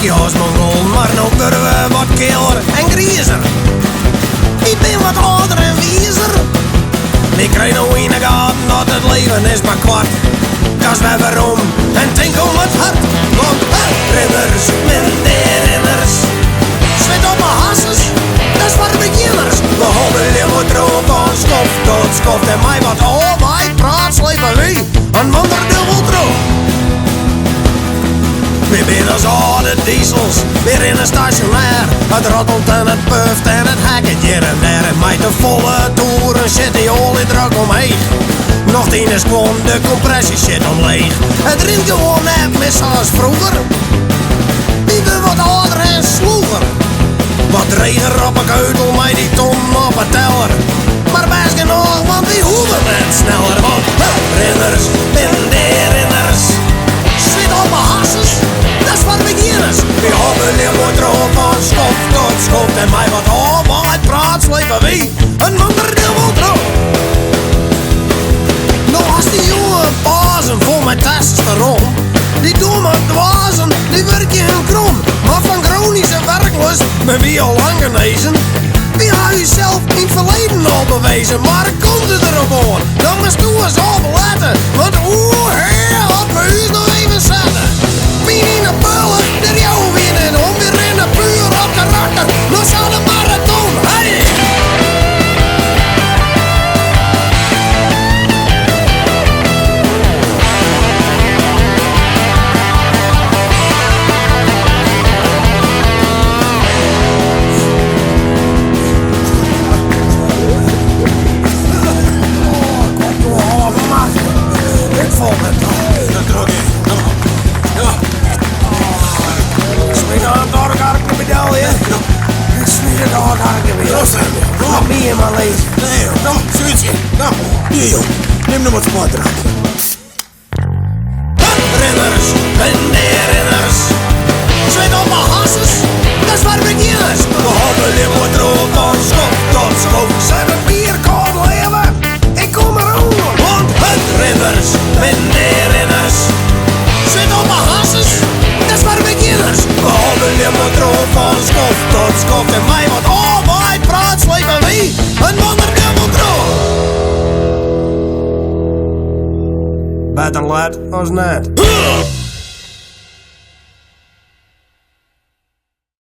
Ja, is mijn rol, maar nou worden we wat keeler en griezer. Ik ben wat ouder en wiezer. Ik krijg nou in de gaten dat het leven is maar kwart. Kast wij waarom en denk om het hart. Want renners, men de renners. Zwet op mijn hasses, dat is voor beginners. We houden helemaal droog van schof tot schof. En mij wat al mij praat slepen wie een wonder dubbel droog. We zijn als oude diesels, weer in een stationair. Het rottelt en het puft en het hacket hier en daar. En met de volle toeren zit die oliedruk omheen. Nog 10 is gewoon de compressie shit omleeg. Het rint gewoon net mis zoals vroeger. Die ben wat ouder en sloeger. Wat regen op een keutel met die ton op een teller. Maar best genoeg, want die hoeven net sneller. Want renners, ben de renners. Zwit op mijn hasses, dat is voor beginners. Die hebben helemaal droog van schof tot schof. En mij wat allemaal praat slepen wie een wonder dubbel droog. Nou als die jonge bazen vol met testosteron, die domme dwazen, die werken hun krom. Maar van chronische werklust ben wie al lang genezen. Wie had jezelf in het verleden al bewezen, maar komt het erop aan, dan moest u eens opletten. Want op huis nog even zetten. Wie in de pullen, de jou winnen, om weer in de puur op karakter. Nog zal de marathon, hey! Me in mijn leven. Nee, nou, zoietsje. Nou, hier joh. Neem nog wat sportdrank. Renners, en de renners. Zwet op mijn hasses, dat is voor beginners. We hebben helemaal droog van schof tot schof. Zijn het bier kan leven, ik kom eraan. Want het renners, en de renners. Zwet op mijn hasses, dat is voor beginners. We hebben helemaal droog van schof tot schof. En mij wat allemaal praat slepen wie een wonder dubbel droog. Beter laat als net.